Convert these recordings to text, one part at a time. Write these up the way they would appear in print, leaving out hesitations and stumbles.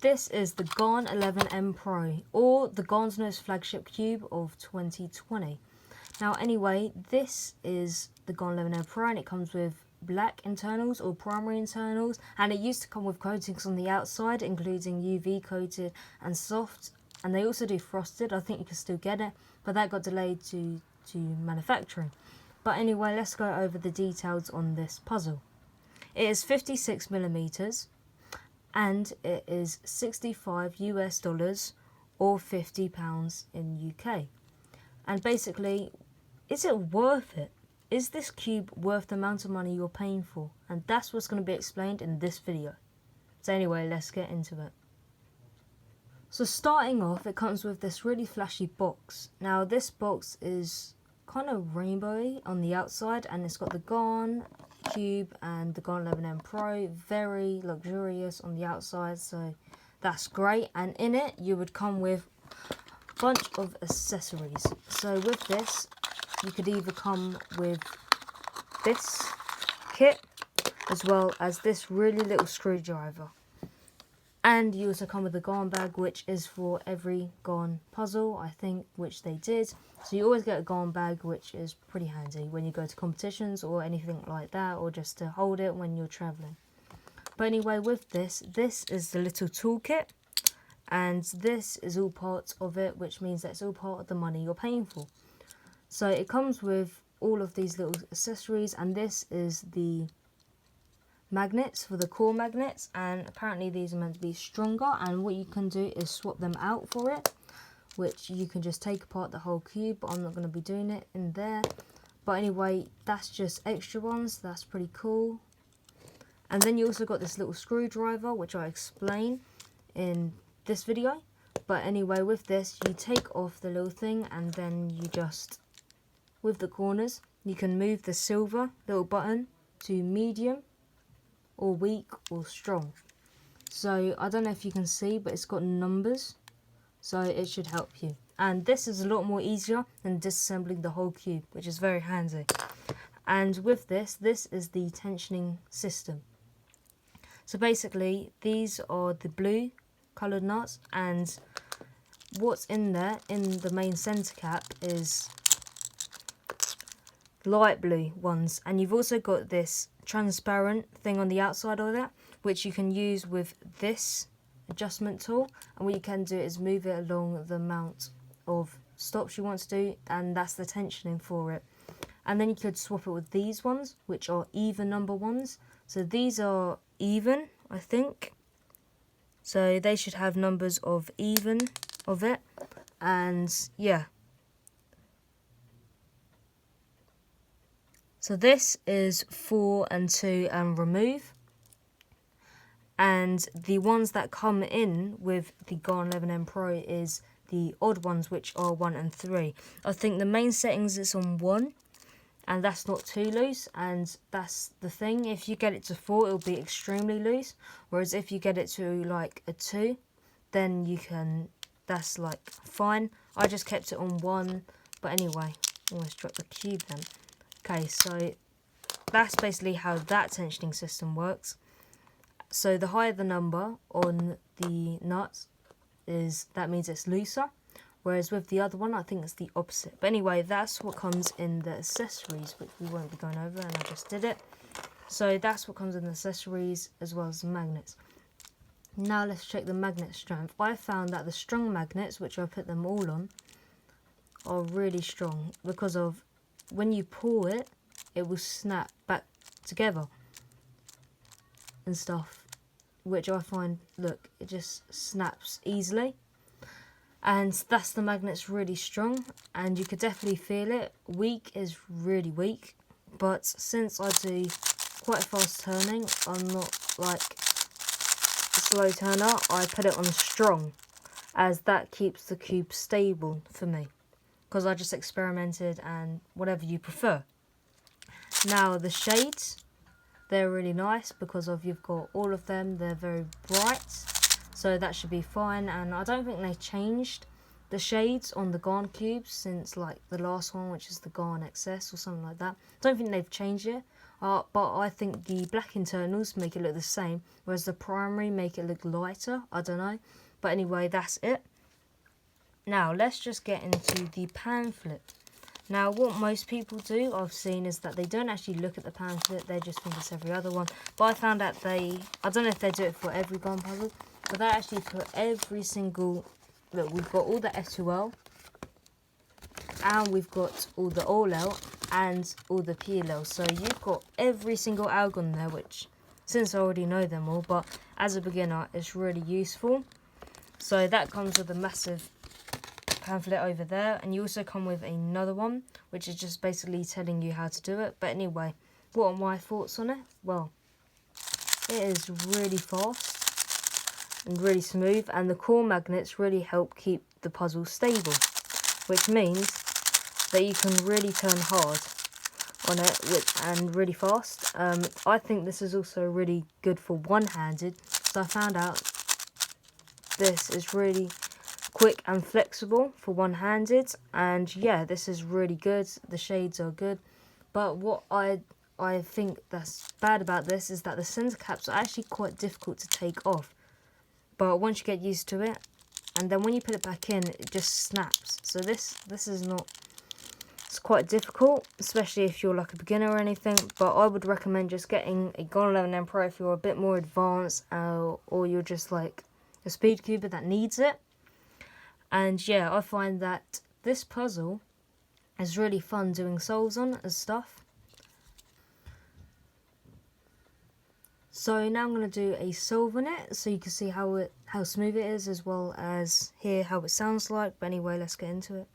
this is the Gone 11M Pro, or the Gone's newest flagship cube of 2020. Now anyway, this is the Gone 11M Pro, and it comes with black internals or primary internals, and it used to come with coatings on the outside, including UV coated and soft, and they also do frosted. I think you can still get it, but that got delayed to manufacturing. But anyway, let's go over the details on this puzzle. It is 56 millimeters, and it is $65 US or £50 in UK. And basically, is it worth it? Is this cube worth the amount of money you're paying for? And that's what's going to be explained in this video. So anyway, let's get into it. So starting off, it comes with this really flashy box. Now this box is kind of rainbowy on the outside, and it's got the Gone cube and the Gone 11M Pro, very luxurious on the outside, so that's great. And in it you would come with a bunch of accessories. So with this, you could either come with this kit as well as this really little screwdriver. And you also come with a Gone bag, which is for every Gone puzzle, I think, which they did. So you always get a Gone bag, which is pretty handy when you go to competitions or anything like that, or just to hold it when you're traveling. But anyway, with this is the little toolkit, and this is all part of it, which means that it's all part of the money you're paying for. So it comes with all of these little accessories, and this is the magnets for the core magnets, and apparently these are meant to be stronger, and what you can do is swap them out for it, which you can just take apart the whole cube, but I'm not going to be doing it in there. But anyway, that's just extra ones. That's pretty cool. And then you also got this little screwdriver, which I explain in this video. But anyway, with this, you take off the little thing, and then you just, with the corners, you can move the silver little button to medium or weak or strong. So I don't know if you can see, but it's got numbers, so it should help you. And this is a lot more easier than disassembling the whole cube, which is very handy. And with this is the tensioning system. So basically, these are the blue coloured nuts, and what's in there in the main centre cap is light blue ones, and you've also got this transparent thing on the outside of that, which you can use with this adjustment tool, and what you can do is move it along the amount of stops you want to do, and that's the tensioning for it. And then you could swap it with these ones, which are even number ones. So these are even, I think, so they should have numbers of even of it, and yeah. So this is 4 and 2 and remove. And the ones that come in with the Gone 11M Pro is the odd ones, which are 1 and 3. I think the main settings is on 1, and that's not too loose, and that's the thing. If you get it to 4, it'll be extremely loose, whereas if you get it to like a 2, then you can, that's like fine. I just kept it on 1, but anyway, almost dropped the cube then. Okay, so that's basically how that tensioning system works. So the higher the number on the nuts that means it's looser, whereas with the other one I think it's the opposite. But anyway, that's what comes in the accessories, which we won't be going over, and I just did it. So that's what comes in the accessories as well as the magnets. Now let's check the magnet strength. I found that the strong magnets, which I put them all on, are really strong because of when you pull it, it will snap back together and stuff, which I find, look, it just snaps easily. And that's the magnet's really strong, and you could definitely feel it. Weak is really weak, but since I do quite fast turning, I'm not like a slow turner, I put it on strong, as that keeps the cube stable for me, because I just experimented, and whatever you prefer. Now the shades, they're really nice because you've got all of them, they're very bright, so that should be fine. And I don't think they've changed the shades on the Gone cubes since like the last one, which is the Gone XS or something like that. I don't think they've changed it. but I think the black internals make it look the same, whereas the primary make it look lighter. I don't know, but anyway, that's it. Now let's just get into the pamphlet. Now what most people do, I've seen, is that they don't actually look at the pamphlet, they just think it's every other one. But I found out I don't know if they do it for every gun puzzle, but they actually put every single, look, we've got all the F2L, and we've got all the all-L, and all the PLL. So you've got every single algon there, which, since I already know them all, but as a beginner, it's really useful. So that comes with a massive pamphlet over there, and you also come with another one which is just basically telling you how to do it. But anyway, what are my thoughts on it? Well, it is really fast and really smooth, and the core magnets really help keep the puzzle stable, which means that you can really turn hard on it and really fast. I think this is also really good for one-handed, so I found out this is really quick and flexible for one-handed, and yeah, this is really good. The shades are good, but what I think that's bad about this is that the center caps are actually quite difficult to take off, but once you get used to it, and then when you put it back in, it just snaps. So this is not, it's quite difficult, especially if you're like a beginner or anything. But I would recommend just getting a Gun 11M Pro if you're a bit more advanced, or you're just like a speed cuber that needs it. And yeah, I find that this puzzle is really fun doing solves on and stuff. So now I'm going to do a solve on it, so you can see how smooth it is, as well as hear how it sounds like. But anyway, let's get into it.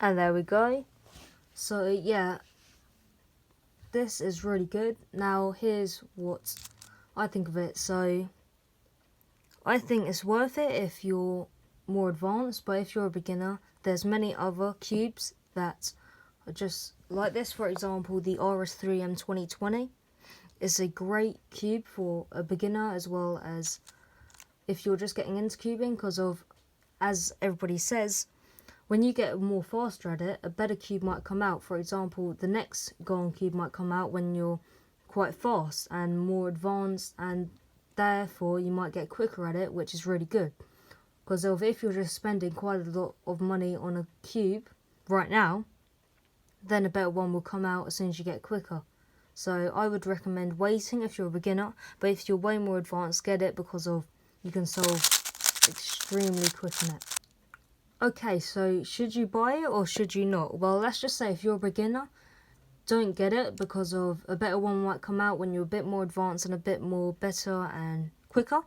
And there we go. So yeah, this is really good. Now here's what I think of it. So I think it's worth it if you're more advanced, but if you're a beginner, there's many other cubes that are just like this. For example, the RS3M 2020 is a great cube for a beginner, as well as if you're just getting into cubing, because of, as everybody says, when you get more faster at it, a better cube might come out. For example, the next Gone cube might come out when you're quite fast and more advanced, and therefore you might get quicker at it, which is really good. Because if you're just spending quite a lot of money on a cube right now, then a better one will come out as soon as you get quicker. So I would recommend waiting if you're a beginner, but if you're way more advanced, get it, because of you can solve extremely quick on it. Okay, so should you buy it or should you not? Well, let's just say if you're a beginner, don't get it, because of a better one might come out when you're a bit more advanced and a bit more better and quicker.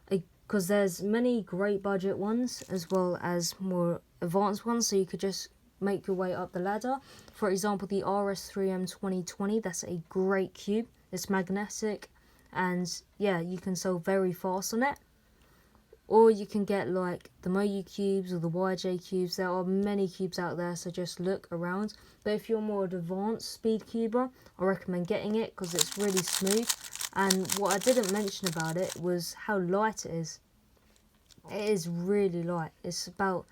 Because there's many great budget ones as well as more advanced ones, so you could just make your way up the ladder. For example, the RS3M 2020, that's a great cube. It's magnetic, and yeah, you can solve very fast on it. Or you can get like the Moyu cubes or the YJ cubes. There are many cubes out there, so just look around. But if you're more advanced speed cuber, I recommend getting it because it's really smooth. And what I didn't mention about it was how light it is. It is really light. It's about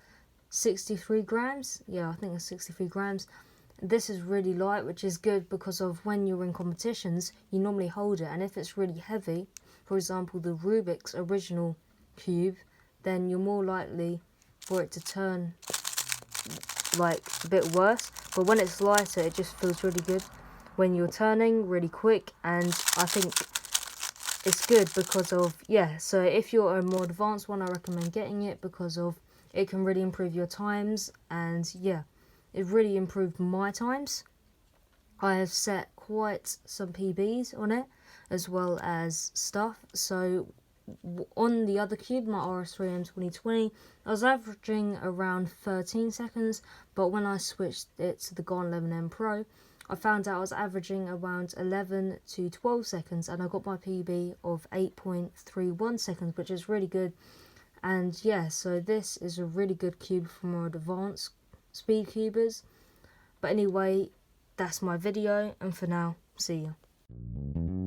63 grams. Yeah, I think it's 63 grams. This is really light, which is good because of when you're in competitions, you normally hold it. And if it's really heavy, for example, the Rubik's original cube, then you're more likely for it to turn like a bit worse. But when it's lighter, it just feels really good when you're turning really quick, and I think it's good because of, yeah, so if you're a more advanced one, I recommend getting it because of it can really improve your times. And yeah, it really improved my times. I have set quite some PBs on it as well as stuff. So on the other cube, my RS3M 2020, I was averaging around 13 seconds, but when I switched it to the Gone 11M Pro, I found out I was averaging around 11 to 12 seconds, and I got my PB of 8.31 seconds, which is really good. And yeah, so this is a really good cube for more advanced speed cubers. But anyway, that's my video, and for now, see ya.